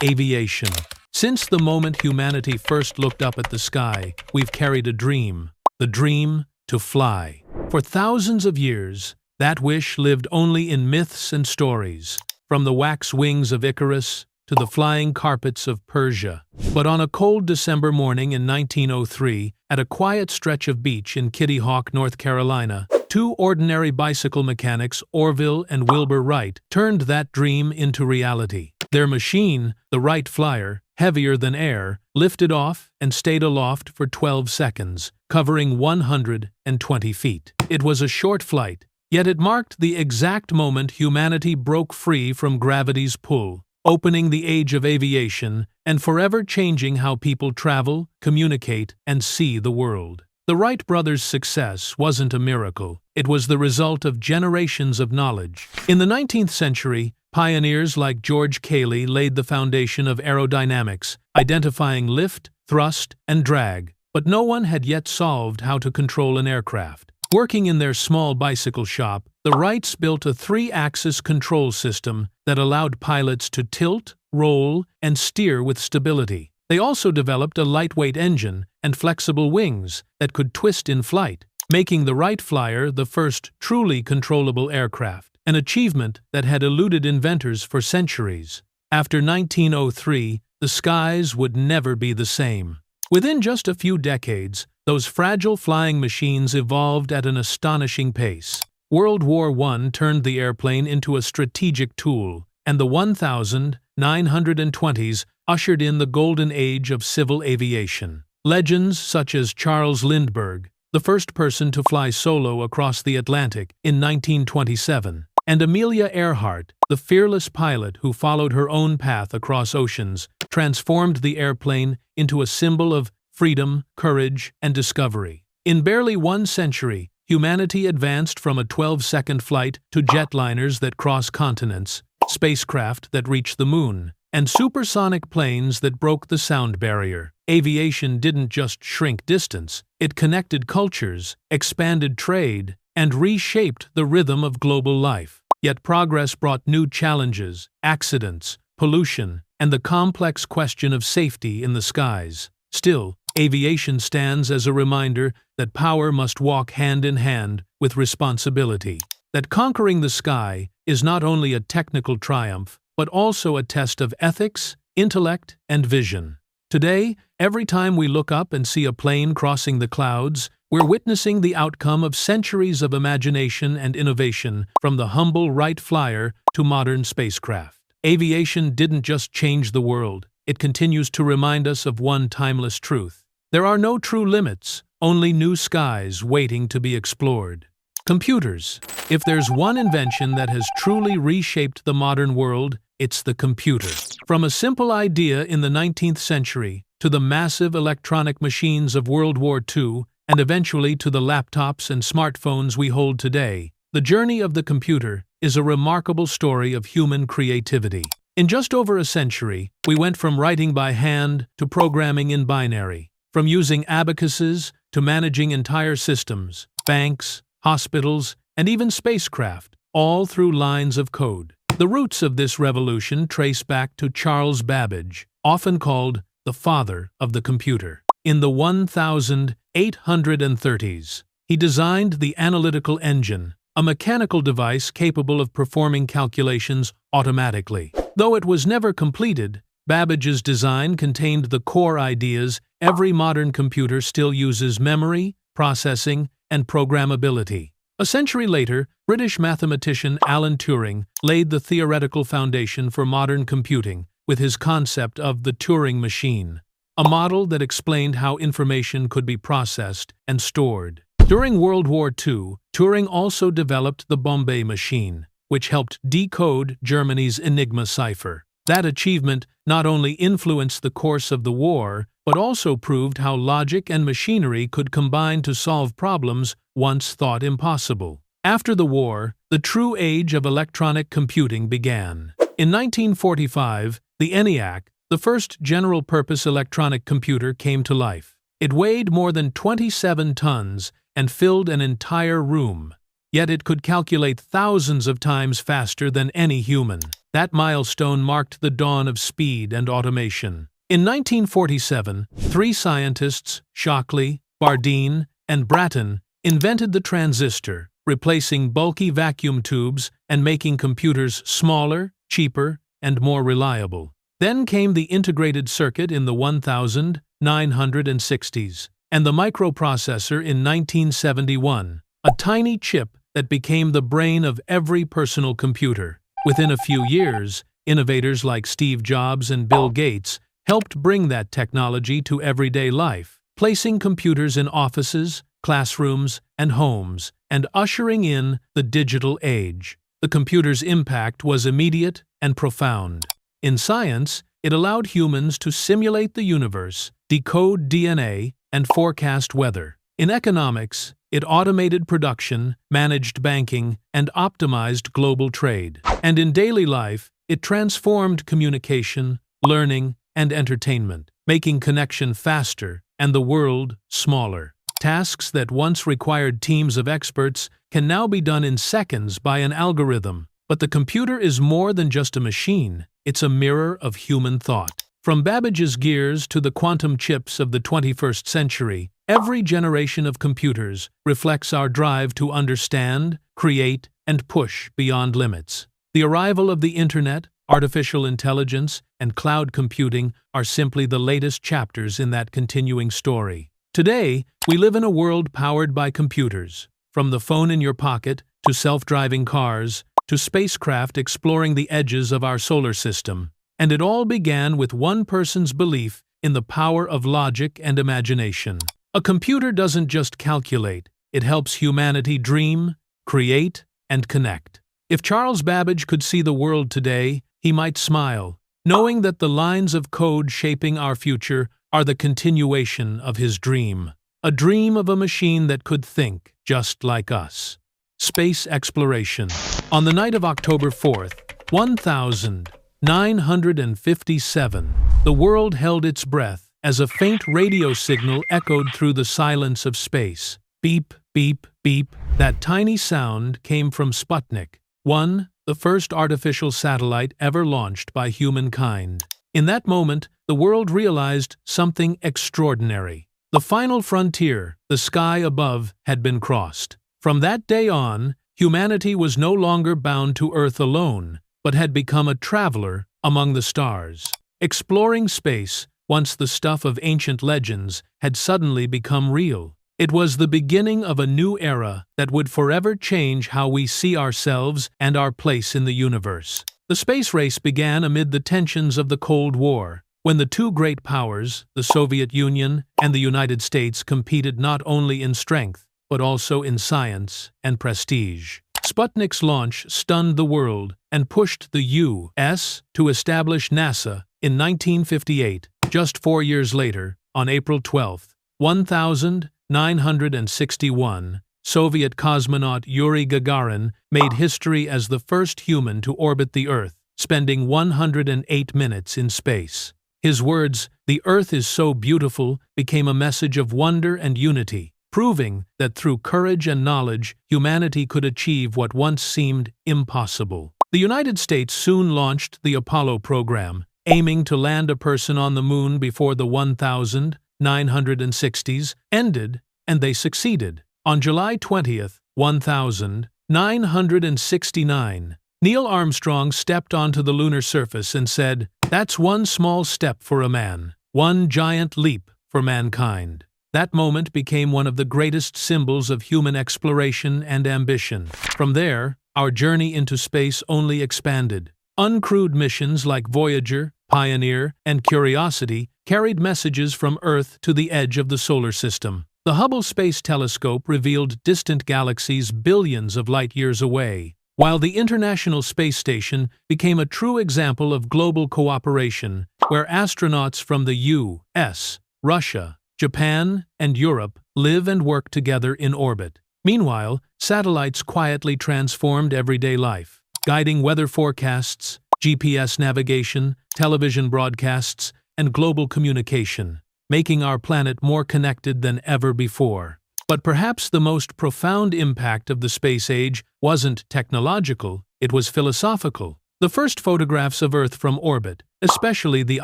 Aviation. Since the moment humanity first looked up at the sky, we've carried a dream. The dream to fly. For thousands of years, that wish lived only in myths and stories, from the wax wings of Icarus to the flying carpets of Persia. But on a cold December morning in 1903, at a quiet stretch of beach in Kitty Hawk, North Carolina, two ordinary bicycle mechanics, Orville and Wilbur Wright, turned that dream into reality. Their machine, the Wright Flyer, heavier than air, lifted off and stayed aloft for 12 seconds, covering 120 feet. It was a short flight, yet it marked the exact moment humanity broke free from gravity's pull, opening the age of aviation and forever changing how people travel, communicate, and see the world. The Wright brothers' success wasn't a miracle. It was the result of generations of knowledge. In the 19th century, pioneers like George Cayley laid the foundation of aerodynamics, identifying lift, thrust, and drag, but no one had yet solved how to control an aircraft. Working in their small bicycle shop, the Wrights built a three-axis control system that allowed pilots to tilt, roll, and steer with stability. They also developed a lightweight engine and flexible wings that could twist in flight, making the Wright Flyer the first truly controllable aircraft, an achievement that had eluded inventors for centuries. After 1903, the skies would never be the same. Within just a few decades, those fragile flying machines evolved at an astonishing pace. World War I turned the airplane into a strategic tool, and the 1920s ushered in the golden age of civil aviation. Legends such as Charles Lindbergh, the first person to fly solo across the Atlantic in 1927, and Amelia Earhart, the fearless pilot who followed her own path across oceans, transformed the airplane into a symbol of freedom, courage, and discovery. In barely one century, humanity advanced from a 12-second flight to jetliners that cross continents, spacecraft that reach the moon, and supersonic planes that broke the sound barrier. Aviation didn't just shrink distance, it connected cultures, expanded trade, and reshaped the rhythm of global life. Yet progress brought new challenges, accidents, pollution, and the complex question of safety in the skies. Still, aviation stands as a reminder that power must walk hand in hand with responsibility. That conquering the sky is not only a technical triumph, but also a test of ethics, intellect, and vision. Today, every time we look up and see a plane crossing the clouds, we're witnessing the outcome of centuries of imagination and innovation, from the humble Wright Flyer to modern spacecraft. Aviation didn't just change the world, it continues to remind us of one timeless truth. There are no true limits, only new skies waiting to be explored. Computers. If there's one invention that has truly reshaped the modern world, it's the computer. From a simple idea in the 19th century to the massive electronic machines of World War II, and eventually to the laptops and smartphones we hold today, the journey of the computer is a remarkable story of human creativity. In just over a century, we went from writing by hand to programming in binary, from using abacuses to managing entire systems, banks, hospitals, and even spacecraft, all through lines of code. The roots of this revolution trace back to Charles Babbage, often called the father of the computer. In the 1830s, he designed the analytical engine, a mechanical device capable of performing calculations automatically. Though it was never completed, Babbage's design contained the core ideas every modern computer still uses: memory, processing, and programmability. A century later, British mathematician Alan Turing laid the theoretical foundation for modern computing with his concept of the Turing machine, a model that explained how information could be processed and stored. During World War II, Turing also developed the Bombay machine, which helped decode Germany's Enigma cipher. That achievement not only influenced the course of the war, but also proved how logic and machinery could combine to solve problems once thought impossible. After the war, the true age of electronic computing began. In 1945, the ENIAC, the first general-purpose electronic computer, came to life. It weighed more than 27 tons and filled an entire room. yet it could calculate thousands of times faster than any human. That milestone marked the dawn of speed and automation. In 1947, three scientists, Shockley, Bardeen, and Brattain, invented the transistor, replacing bulky vacuum tubes and making computers smaller, cheaper, and more reliable. Then came the integrated circuit in the 1960s, and the microprocessor in 1971, a tiny chip that became the brain of every personal computer. Within a few years, innovators like Steve Jobs and Bill Gates helped bring that technology to everyday life, placing computers in offices, classrooms, and homes, and ushering in the digital age. The computer's impact was immediate and profound. In science, it allowed humans to simulate the universe, decode DNA, and forecast weather. In economics, it automated production, managed banking, and optimized global trade. And in daily life, it transformed communication, learning, and entertainment, making connection faster and the world smaller. Tasks that once required teams of experts can now be done in seconds by an algorithm. But the computer is more than just a machine, it's a mirror of human thought. From Babbage's gears to the quantum chips of the 21st century, every generation of computers reflects our drive to understand, create, and push beyond limits. The arrival of the internet, artificial intelligence, and cloud computing are simply the latest chapters in that continuing story. Today, we live in a world powered by computers. From the phone in your pocket, to self-driving cars, to spacecraft exploring the edges of our solar system. And it all began with one person's belief in the power of logic and imagination. A computer doesn't just calculate, it helps humanity dream, create, and connect. If Charles Babbage could see the world today, he might smile, knowing that the lines of code shaping our future are the continuation of his dream. A dream of a machine that could think just like us. Space exploration. On the night of October 4th, 1957, the world held its breath as a faint radio signal echoed through the silence of space. Beep, beep, beep. That tiny sound came from Sputnik 1, the first artificial satellite ever launched by humankind. In that moment, the world realized something extraordinary. The final frontier, the sky above, had been crossed. From that day on, humanity was no longer bound to Earth alone, but had become a traveler among the stars. Exploring space, once the stuff of ancient legends, had suddenly become real. It was the beginning of a new era that would forever change how we see ourselves and our place in the universe. The space race began amid the tensions of the Cold War, when the two great powers, the Soviet Union and the United States, competed not only in strength, but also in science and prestige. Sputnik's launch stunned the world and pushed the U.S. to establish NASA in 1958. Just 4 years later, on April 12, 1961, Soviet cosmonaut Yuri Gagarin made history as the first human to orbit the Earth, spending 108 minutes in space. His words, "The Earth is so beautiful," became a message of wonder and unity, proving that through courage and knowledge, humanity could achieve what once seemed impossible. The United States soon launched the Apollo program, aiming to land a person on the moon before the 1960s ended, and they succeeded. On July 20th, 1969, Neil Armstrong stepped onto the lunar surface and said, "That's one small step for a man, one giant leap for mankind." That moment became one of the greatest symbols of human exploration and ambition. From there, our journey into space only expanded. Uncrewed missions like Voyager, Pioneer, and Curiosity carried messages from Earth to the edge of the solar system. The Hubble Space Telescope revealed distant galaxies billions of light-years away, while the International Space Station became a true example of global cooperation, where astronauts from the U.S., Russia, Japan, and Europe live and work together in orbit. Meanwhile, satellites quietly transformed everyday life, guiding weather forecasts, GPS navigation, television broadcasts, and global communication, making our planet more connected than ever before. But perhaps the most profound impact of the space age wasn't technological, it was philosophical. The first photographs of Earth from orbit, especially the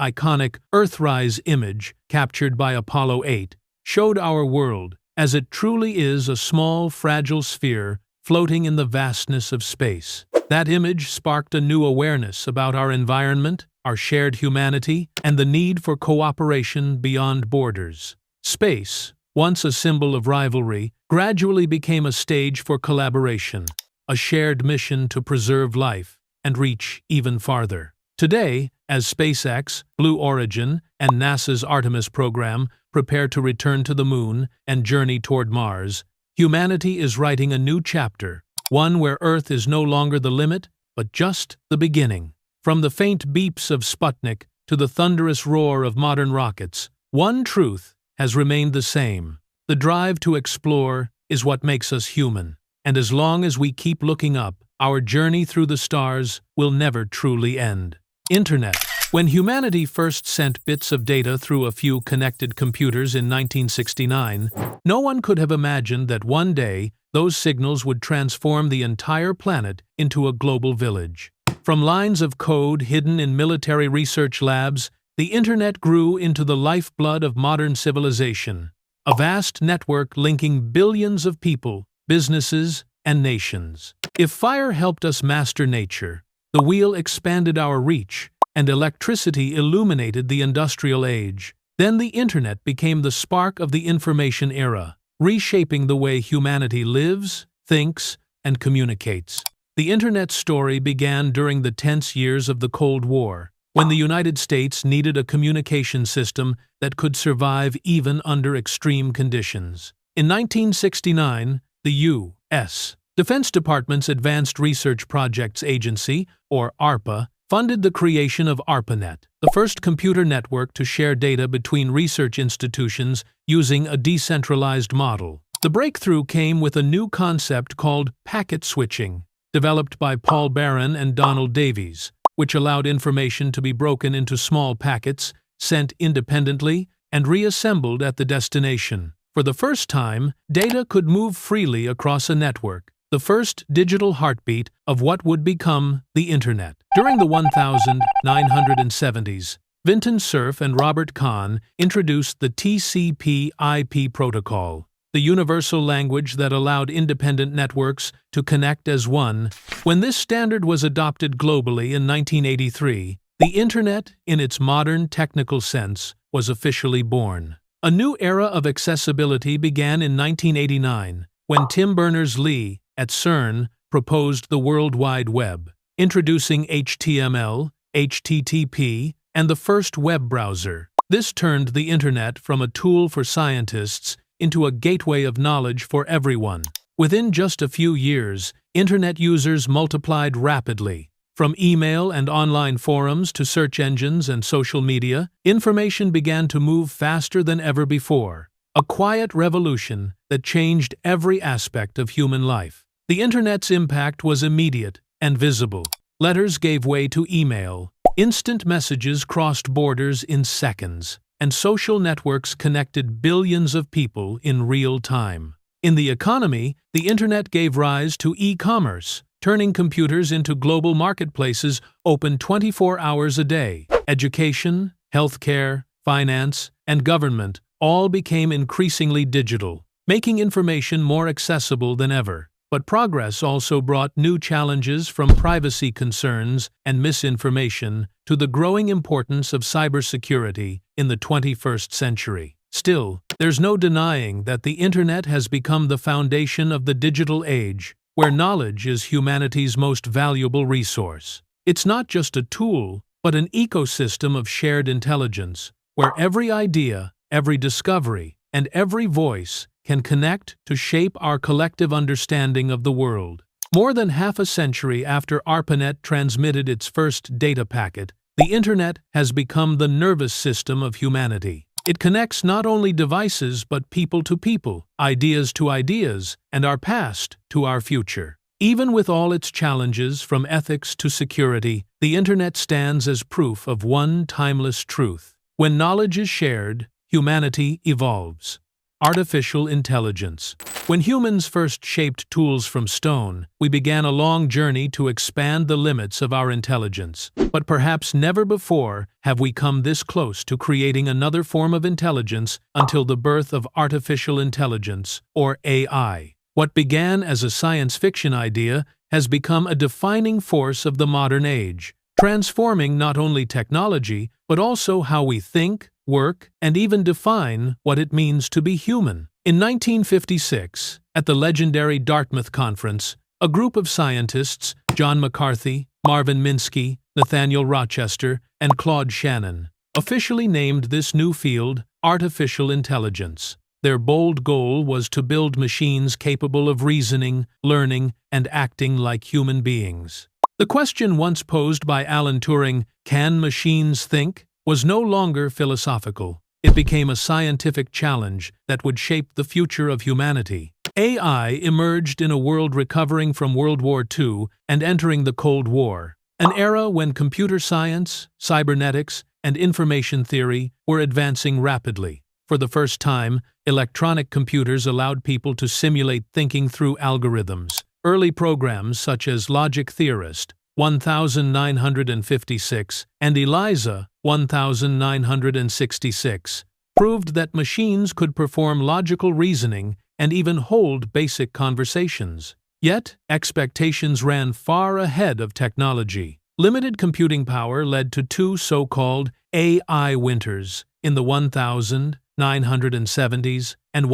iconic Earthrise image captured by Apollo 8, showed our world as it truly is, a small, fragile sphere floating in the vastness of space. That image sparked a new awareness about our environment, our shared humanity, and the need for cooperation beyond borders. Space, once a symbol of rivalry, gradually became a stage for collaboration, a shared mission to preserve life and reach even farther. Today, as SpaceX, Blue Origin, and NASA's Artemis program prepare to return to the Moon and journey toward Mars, humanity is writing a new chapter, one where Earth is no longer the limit, but just the beginning. From the faint beeps of Sputnik to the thunderous roar of modern rockets, one truth has remained the same. The drive to explore is what makes us human, and as long as we keep looking up, our journey through the stars will never truly end. Internet. When humanity first sent bits of data through a few connected computers in 1969, no one could have imagined that one day those signals would transform the entire planet into a global village. From lines of code hidden in military research labs, the Internet grew into the lifeblood of modern civilization, a vast network linking billions of people, businesses, and nations. If fire helped us master nature, the wheel expanded our reach, and electricity illuminated the industrial age, then the Internet became the spark of the information era, reshaping the way humanity lives, thinks, and communicates. The Internet's story began during the tense years of the Cold War, when the United States needed a communication system that could survive even under extreme conditions. In 1969, the U.S. Defense Department's Advanced Research Projects Agency, or ARPA, funded the creation of ARPANET, the first computer network to share data between research institutions using a decentralized model. The breakthrough came with a new concept called packet switching, developed by Paul Barron and Donald Davies, which allowed information to be broken into small packets, sent independently, and reassembled at the destination. For the first time, data could move freely across a network, the first digital heartbeat of what would become the Internet. During the 1970s, Vinton Cerf and Robert Kahn introduced the TCP/IP protocol, the universal language that allowed independent networks to connect as one. When this standard was adopted globally in 1983, the Internet, in its modern technical sense, was officially born. A new era of accessibility began in 1989, when Tim Berners-Lee, at CERN, proposed the World Wide Web, introducing HTML, HTTP, and the first web browser. This turned the Internet from a tool for scientists into a gateway of knowledge for everyone. Within just a few years, Internet users multiplied rapidly. From email and online forums to search engines and social media, information began to move faster than ever before. A quiet revolution that changed every aspect of human life. The Internet's impact was immediate and visible. Letters gave way to email. Instant messages crossed borders in seconds, and social networks connected billions of people in real time. In the economy, the Internet gave rise to e-commerce, turning computers into global marketplaces open 24 hours a day. Education, healthcare, finance, and government all became increasingly digital, making information more accessible than ever. But progress also brought new challenges, from privacy concerns and misinformation to the growing importance of cybersecurity in the 21st century. Still, there's no denying that the Internet has become the foundation of the digital age, where knowledge is humanity's most valuable resource. It's not just a tool, but an ecosystem of shared intelligence, where every idea, every discovery, and every voice can connect to shape our collective understanding of the world. More than half a century after ARPANET transmitted its first data packet, the Internet has become the nervous system of humanity. It connects not only devices but people to people, ideas to ideas, and our past to our future. Even with all its challenges, from ethics to security, the Internet stands as proof of one timeless truth. When knowledge is shared, humanity evolves. Artificial intelligence. When humans first shaped tools from stone, we began a long journey to expand the limits of our intelligence. But perhaps never before have we come this close to creating another form of intelligence until the birth of artificial intelligence, or AI. What began as a science fiction idea has become a defining force of the modern age, transforming not only technology, but also how we think, work, and even define what it means to be human. In 1956, at the legendary Dartmouth Conference, a group of scientists, John McCarthy, Marvin Minsky, Nathaniel Rochester, and Claude Shannon, officially named this new field artificial intelligence. Their bold goal was to build machines capable of reasoning, learning, and acting like human beings. The question once posed by Alan Turing, "Can machines think?" was no longer philosophical. It became a scientific challenge that would shape the future of humanity. AI emerged in a world recovering from World War II and entering the Cold War, an era when computer science, cybernetics, and information theory were advancing rapidly. For the first time, electronic computers allowed people to simulate thinking through algorithms. Early programs such as Logic Theorist, 1956, and ELIZA, 1966, proved that machines could perform logical reasoning and even hold basic conversations. Yet, expectations ran far ahead of technology. Limited computing power led to two so-called AI winters in the 1970s and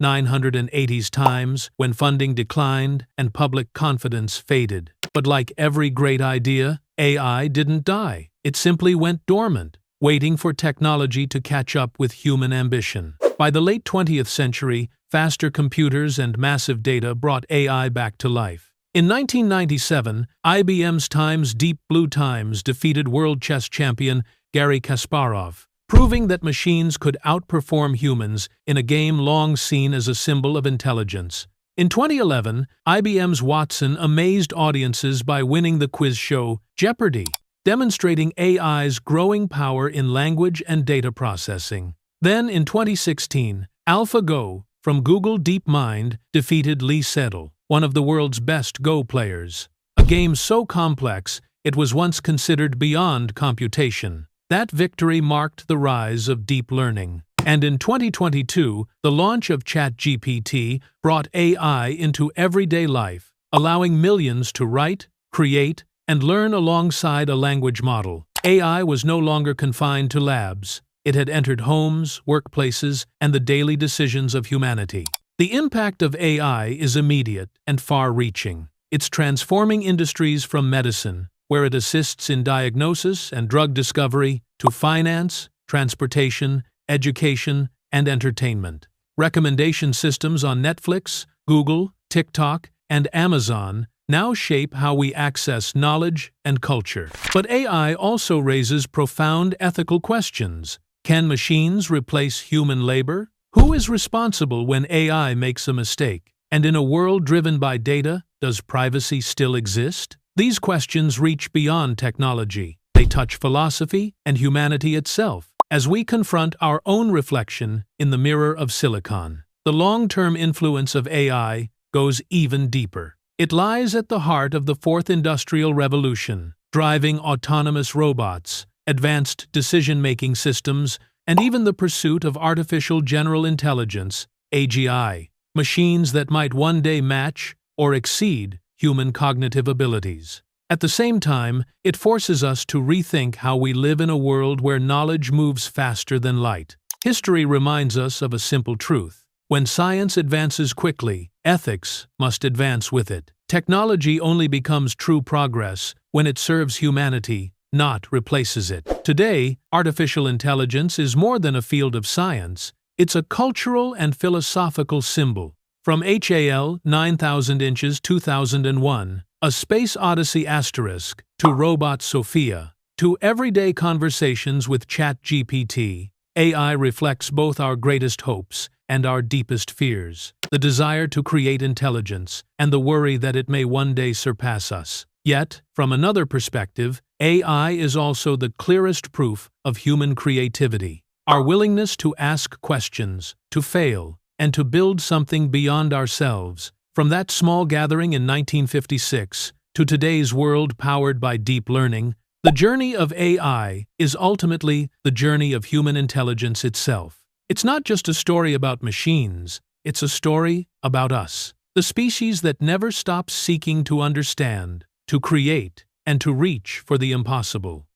1980s times, when funding declined and public confidence faded. But like every great idea, AI didn't die. It simply went dormant, waiting for technology to catch up with human ambition. By the late 20th century, faster computers and massive data brought AI back to life. In 1997, IBM's Times Deep Blue Times defeated world chess champion Garry Kasparov, proving that machines could outperform humans in a game long seen as a symbol of intelligence. In 2011, IBM's Watson amazed audiences by winning the quiz show Jeopardy! Demonstrating AI's growing power in language and data processing. Then, in 2016, AlphaGo from Google DeepMind defeated Lee Sedol, one of the world's best Go players. A game so complex, it was once considered beyond computation. That victory marked the rise of deep learning. And in 2022, the launch of ChatGPT brought AI into everyday life, allowing millions to write, create, and learn alongside a language model. AI was no longer confined to labs. It had entered homes, workplaces, and the daily decisions of humanity. The impact of AI is immediate and far-reaching. It's transforming industries from medicine, where it assists in diagnosis and drug discovery, to finance, transportation, education, and entertainment. Recommendation systems on Netflix, Google, TikTok, and Amazon now shape how we access knowledge and culture. But AI also raises profound ethical questions. Can machines replace human labor? Who is responsible when AI makes a mistake? And in a world driven by data, does privacy still exist? These questions reach beyond technology. They touch philosophy and humanity itself. As we confront our own reflection in the mirror of silicon, the long-term influence of AI goes even deeper. It lies at the heart of the Fourth Industrial Revolution, driving autonomous robots, advanced decision-making systems, and even the pursuit of artificial general intelligence, AGI, machines that might one day match or exceed human cognitive abilities. At the same time, it forces us to rethink how we live in a world where knowledge moves faster than light. History reminds us of a simple truth. When science advances quickly, ethics must advance with it. Technology only becomes true progress when it serves humanity, not replaces it. Today, artificial intelligence is more than a field of science. It's a cultural and philosophical symbol. From HAL 9000 inches 2001, A Space Odyssey asterisk, to Robot Sophia, to everyday conversations with ChatGPT, AI reflects both our greatest hopes and our deepest fears, the desire to create intelligence and the worry that it may one day surpass us. Yet, from another perspective, AI is also the clearest proof of human creativity. Our willingness to ask questions, to fail, and to build something beyond ourselves. From that small gathering in 1956 to today's world powered by deep learning, the journey of AI is ultimately the journey of human intelligence itself. It's not just a story about machines, it's a story about us, the species that never stops seeking to understand, to create, and to reach for the impossible.